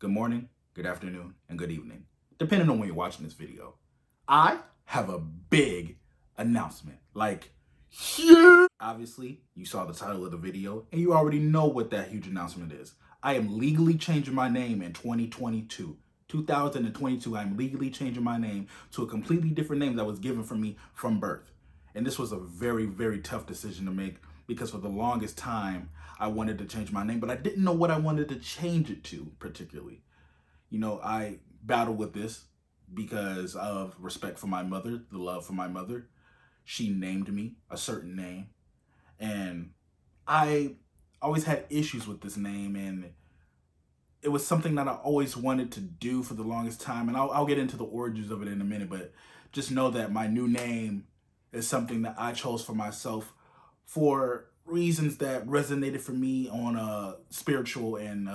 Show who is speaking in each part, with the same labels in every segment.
Speaker 1: good morning, good afternoon, and good evening, depending on when you're watching this video. I have a big announcement. Like, huge! Obviously, you saw the title of the video, and you already know what that huge announcement is. I am legally changing my name in 2022. 2022, I'm legally changing my name to a completely different name that was given for me from birth. And this was a very, very tough decision to make because for the longest time, I wanted to change my name, but I didn't know what I wanted to change it to particularly. I battled with this because of respect for my mother, the love for my mother. She named me a certain name, and I always had issues with this name, and it was something that I always wanted to do for the longest time. And I'll get into the origins of it in a minute, but just know that my new name is something that I chose for myself for reasons that resonated for me on a spiritual and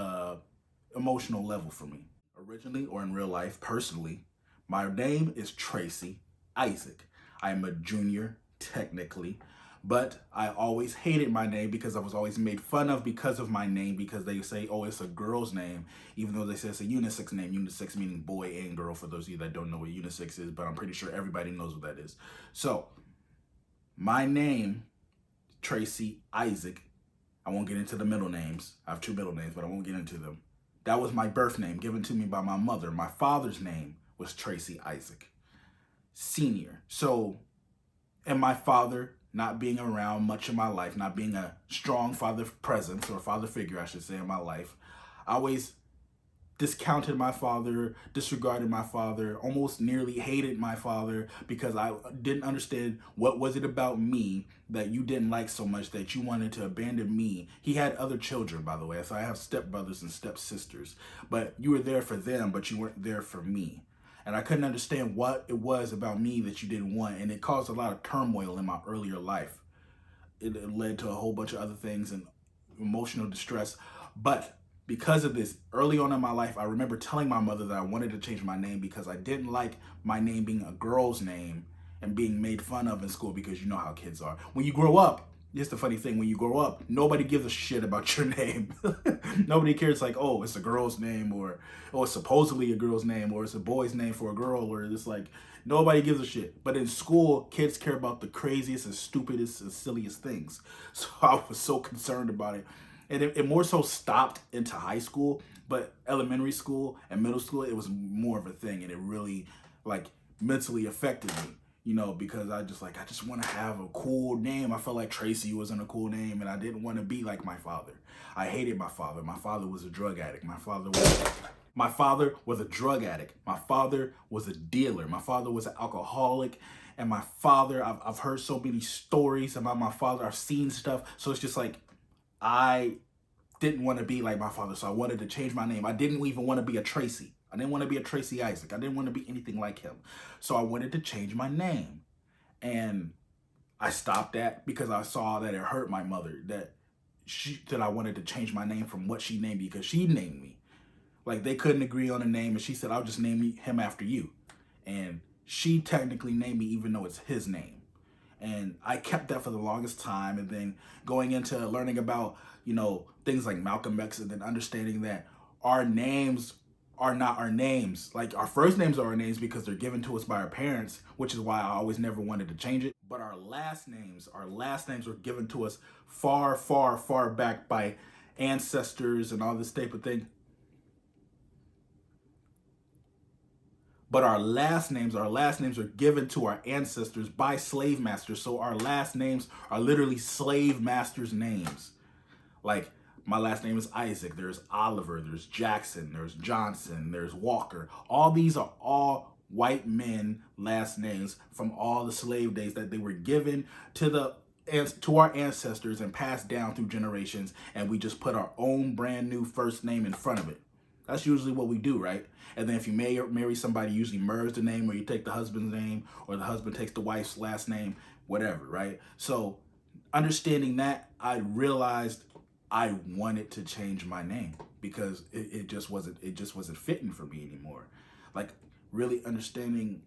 Speaker 1: emotional level for me. Originally, or in real life, personally, my name is Tracy Isaac. I am a junior, technically, but I always hated my name because I was always made fun of because of my name, because they say, oh, it's a girl's name, even though they say it's a unisex name, unisex meaning boy and girl, for those of you that don't know what unisex is, but I'm pretty sure everybody knows what that is. So, my name, Tracy Isaac, I won't get into the middle names. I have two middle names, but I won't get into them. That was my birth name given to me by my mother. My father's name was Tracy Isaac Sr. So, and my father not being around much of my life, not being a strong father presence or father figure, I should say, in my life, I always discounted my father, disregarded my father, almost nearly hated my father because I didn't understand what was it about me that you didn't like so much that you wanted to abandon me. He had other children, by the way, so I have stepbrothers and stepsisters, but you were there for them, but you weren't there for me. And I couldn't understand what it was about me that you didn't want, and it caused a lot of turmoil in my earlier life. It led to a whole bunch of other things and emotional distress, but because of this, early on in my life, I remember telling my mother that I wanted to change my name because I didn't like my name being a girl's name and being made fun of in school, because you know how kids are. When you grow up, here's the funny thing, when you grow up, nobody gives a shit about your name. Nobody cares, like, oh, it's a girl's name, or oh, it's supposedly a girl's name, or it's a boy's name for a girl, or it's like, nobody gives a shit. But in school, kids care about the craziest and stupidest and silliest things. So I was so concerned about it. And it more so stopped into high school, but elementary school and middle school, it was more of a thing, and it really like mentally affected me, because I just want to have a cool name. I felt like Tracy wasn't a cool name, and I didn't want to be like my father. I hated my father. My father was a drug addict. My father was a drug addict. My father was a dealer. My father was an alcoholic. And my father, I've heard so many stories about my father. I've seen stuff. So it's just like, I didn't want to be like my father, so I wanted to change my name. I didn't even want to be a Tracy. I didn't want to be a Tracy Isaac. I didn't want to be anything like him. So I wanted to change my name. And I stopped that because I saw that it hurt my mother, that I wanted to change my name from what she named me, because she named me. Like, they couldn't agree on a name, and she said, I'll just name him after you. And she technically named me even though it's his name. And I kept that for the longest time. And then going into learning about, things like Malcolm X, and then understanding that our names are not our names. Like, our first names are our names because they're given to us by our parents, which is why I always never wanted to change it. But our last names were given to us far, far, far back by ancestors and all this type of thing. But our last names are given to our ancestors by slave masters. So our last names are literally slave masters' names. Like, my last name is Isaac. There's Oliver, there's Jackson, there's Johnson, there's Walker. All these are all white men last names from all the slave days that they were given to our ancestors and passed down through generations, and we just put our own brand new first name in front of it. That's usually what we do, right? And then if you marry somebody, you usually merge the name, or you take the husband's name, or the husband takes the wife's last name, whatever, right? So understanding that, I realized I wanted to change my name because it just wasn't fitting for me anymore. Like, really understanding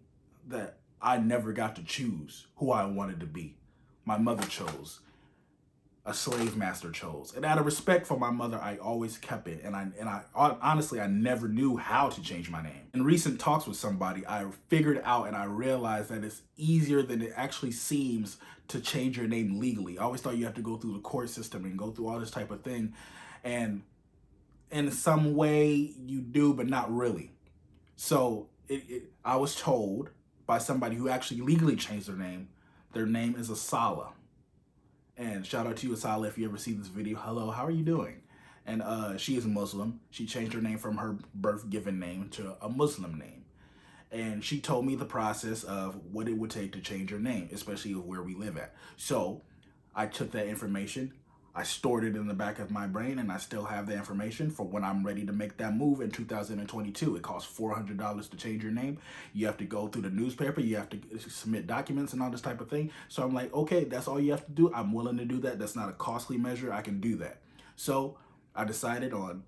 Speaker 1: that I never got to choose who I wanted to be. My mother chose. a slave master chose. And out of respect for my mother, I always kept it. And I honestly, I never knew how to change my name. In recent talks with somebody, I figured out and I realized that it's easier than it actually seems to change your name legally. I always thought you have to go through the court system and go through all this type of thing. And in some way you do, but not really. So I was told by somebody who actually legally changed their name is Asala. And shout out to you, Asala, if you ever see this video. Hello, how are you doing? And she is Muslim. She changed her name from her birth given name to a Muslim name. And she told me the process of what it would take to change her name, especially where we live at. So I took that information, I stored it in the back of my brain, and I still have the information for when I'm ready to make that move in 2022. It costs $400 to change your name. You have to go through the newspaper. You have to submit documents and all this type of thing. So I'm like, okay, that's all you have to do. I'm willing to do that. That's not a costly measure. I can do that. So I decided on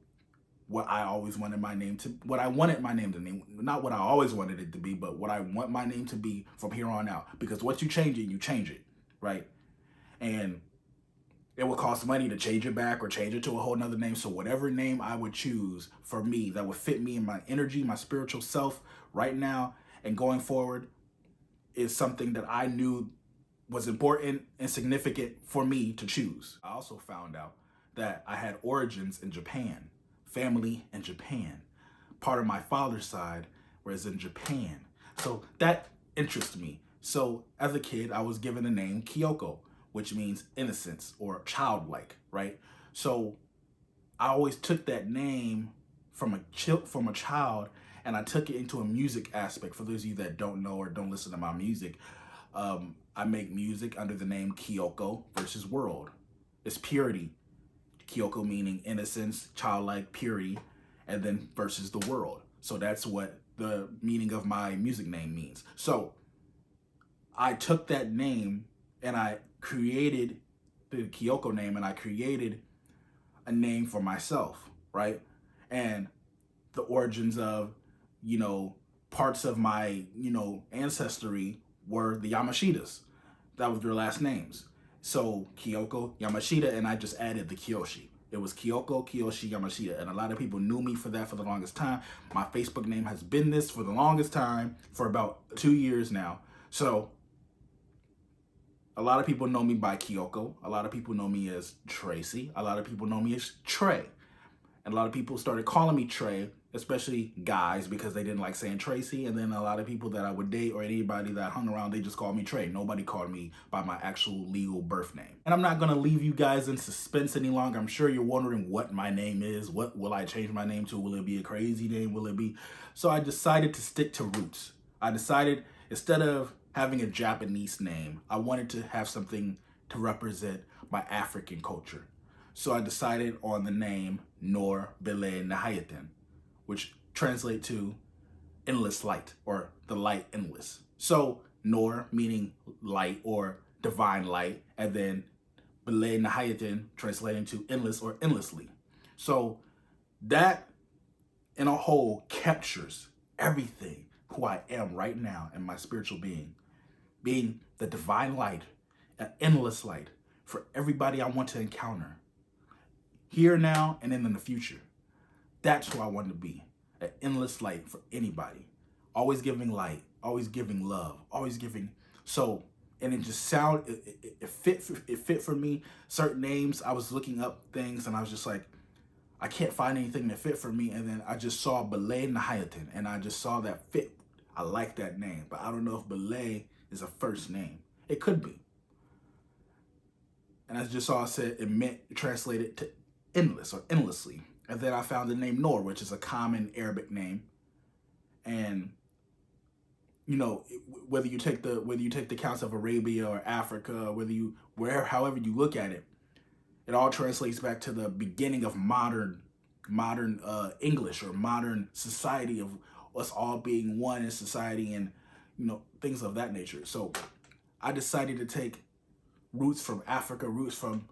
Speaker 1: what I always wanted my name to, what I wanted my name to be, not what I always wanted it to be, but what I want my name to be from here on out. Because once you change it, right? And it would cost money to change it back or change it to a whole nother name. So whatever name I would choose for me that would fit me and my energy, my spiritual self right now and going forward is something that I knew was important and significant for me to choose. I also found out that I had origins in Japan, family in Japan. Part of my father's side was in Japan. So that interests me. So as a kid, I was given the name Kyoko, which means innocence or childlike, right? So I always took that name from a child, and I took it into a music aspect. For those of you that don't know or don't listen to my music, I make music under the name Kyoko versus World. It's purity. Kyoko meaning innocence, childlike, purity, and then versus the world. So that's what the meaning of my music name means. So I took that name and I created the Kyoko name, and I created a name for myself, right? And the origins of, parts of my, ancestry were the Yamashitas. That was their last names. So Kyoko, Yamashita, and I just added the Kiyoshi. It was Kyoko, Kiyoshi, Yamashita. And a lot of people knew me for that for the longest time. My Facebook name has been this for the longest time, for about 2 years now. So a lot of people know me by Kyoko. A lot of people know me as Tracy. A lot of people know me as Trey. And a lot of people started calling me Trey, especially guys, because they didn't like saying Tracy. And then a lot of people that I would date or anybody that hung around, they just called me Trey. Nobody called me by my actual legal birth name. And I'm not going to leave you guys in suspense any longer. I'm sure you're wondering what my name is. What will I change my name to? Will it be a crazy name? Will it be? So I decided to stick to roots. I decided instead of having a Japanese name, I wanted to have something to represent my African culture. So I decided on the name Noor Bilay Nahayatan, which translates to endless light, or the light endless. So Noor meaning light or divine light, and then Bilay Nahayatan translating to endless or endlessly. So that in a whole captures everything who I am right now in my spiritual being the divine light, an endless light for everybody I want to encounter here now and in the future. That's who I want to be, an endless light for anybody, always giving light, always giving love, always giving. So, and it just it fit for me. Certain names, I was looking up things and I was just like, I can't find anything that fit for me. And then I just saw Bilay Nahayatan, and I just saw that fit. I like that name, but I don't know if Bilay is a first name. It could be. And I just saw it said it meant translated to endless or endlessly. And then I found the name Noor, which is a common Arabic name. And whether you take the counts of Arabia or Africa, however you look at it, it all translates back to the beginning of modern English or modern society, of us all being one in society and things of that nature. So I decided to take roots from Africa, roots from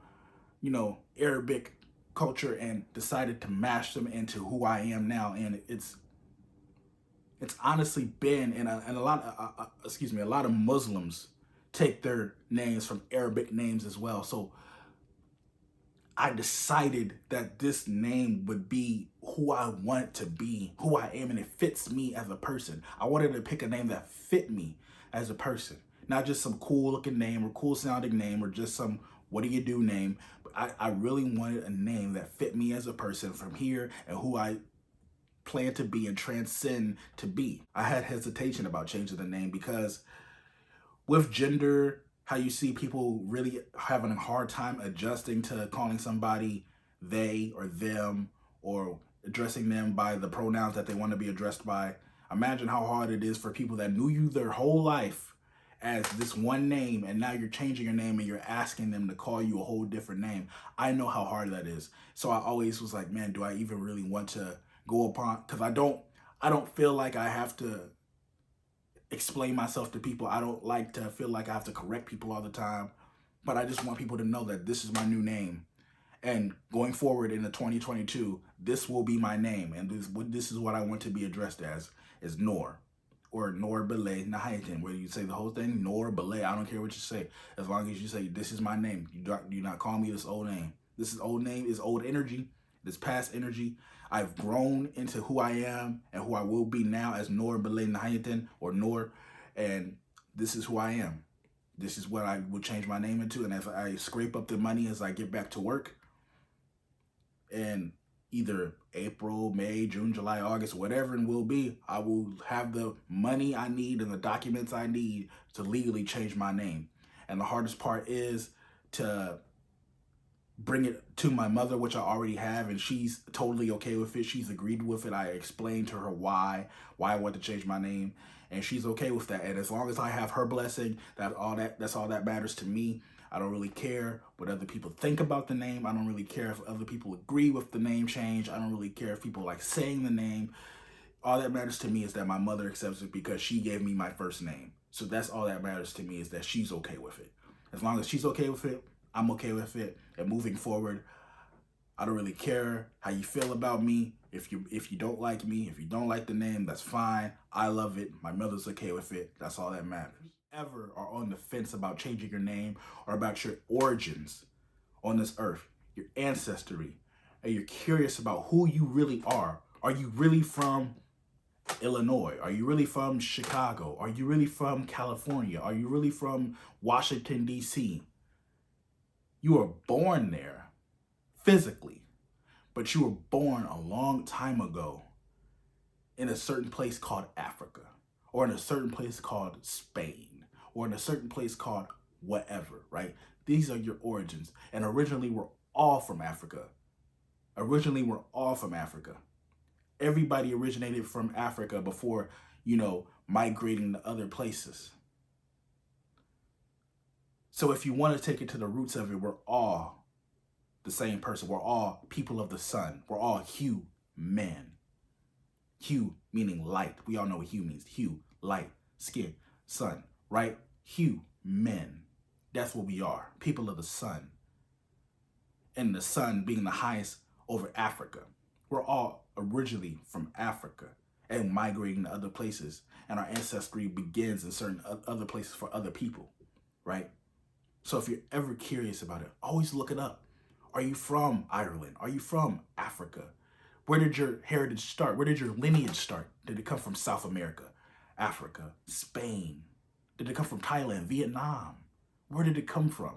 Speaker 1: Arabic culture, and decided to mash them into who I am now. And it's honestly been, and a lot of Muslims take their names from Arabic names as well. So I decided that this name would be who I want to be, who I am, and it fits me as a person. I wanted to pick a name that fit me as a person, not just some cool looking name or cool sounding name or just some what do you do name. But I really wanted a name that fit me as a person from here and who I plan to be and transcend to be. I had hesitation about changing the name because with gender, how you see people really having a hard time adjusting to calling somebody they or them or addressing them by the pronouns that they want to be addressed by. Imagine how hard it is for people that knew you their whole life as this one name, and now you're changing your name and you're asking them to call you a whole different name. I know how hard that is. So I always was like, man, do I even really want to go upon, because I don't feel like I have to explain myself to people. I don't like to feel like I have to correct people all the time, but I just want people to know that this is my new name. And going forward into 2022, this will be my name. And this is what I want to be addressed as, is Noor, or Noor Belay Nahayatin. Whether you say the whole thing, Noor Belay, I don't care what you say. As long as you say, this is my name. You do not call me this old name. This is old name, is old energy. This past energy. I've grown into who I am and who I will be now as Noor Belay Nahayatin, or Noor. And this is who I am. This is what I will change my name into. And if I scrape up the money as I get back to work, and either April, May, June, July, August, whatever it will be, I will have the money I need and the documents I need to legally change my name. And the hardest part is to bring it to my mother, which I already have, and she's totally okay with it. She's agreed with it. I explained to her why I want to change my name, and she's okay with that. And as long as I have her blessing, that's all that matters to me. I don't really care what other people think about the name. I don't really care if other people agree with the name change. I don't really care if people like saying the name. All that matters to me is that my mother accepts it because she gave me my first name. So that's all that matters to me, is that she's okay with it. As long as she's okay with it, I'm okay with it. And moving forward, I don't really care how you feel about me. If you don't like me, if you don't like the name, that's fine. I love it. My mother's okay with it. That's all that matters. Ever are on the fence about changing your name or about your origins on this earth, your ancestry, and you're curious about who you really are you really from Illinois? Are you really from Chicago? Are you really from California? Are you really from Washington, D.C.? You were born there physically, but you were born a long time ago in a certain place called Africa, or in a certain place called Spain, or in a certain place called whatever, right? These are your origins. And originally we're all from Africa. Everybody originated from Africa before, migrating to other places. So if you want to take it to the roots of it, we're all the same person. We're all people of the sun. We're all hue men. Hue meaning light. We all know what hue means. Hue, light, skin, sun, right? Hue, men. That's what we are. People of the sun. And the sun being the highest over Africa. We're all originally from Africa and migrating to other places. And our ancestry begins in certain other places for other people, right? So if you're ever curious about it, always look it up. Are you from Ireland? Are you from Africa? Where did your heritage start? Where did your lineage start? Did it come from South America, Africa, Spain? Did it come from Thailand, Vietnam? Where did it come from?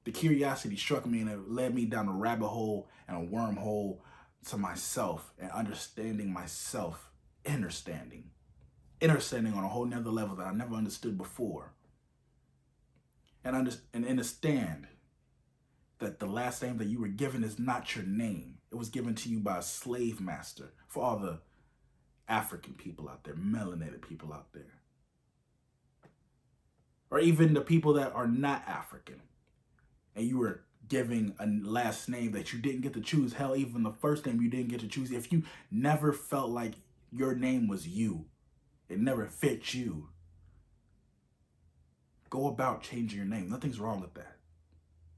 Speaker 1: The curiosity struck me, and it led me down a rabbit hole and a wormhole to myself and understanding myself, understanding on a whole nother level that I never understood before. And understand that the last name that you were given is not your name. It was given to you by a slave master. For all the African people out there, melanated people out there, or even the people that are not African, and you were giving a last name that you didn't get to choose. Hell, even the first name you didn't get to choose. If you never felt like your name was you, it never fit you, go about changing your name. Nothing's wrong with that.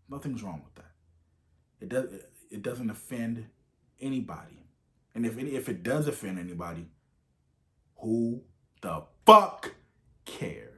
Speaker 1: Nothing's wrong with that. It doesn't offend anybody. And if it does offend anybody, who the fuck cares?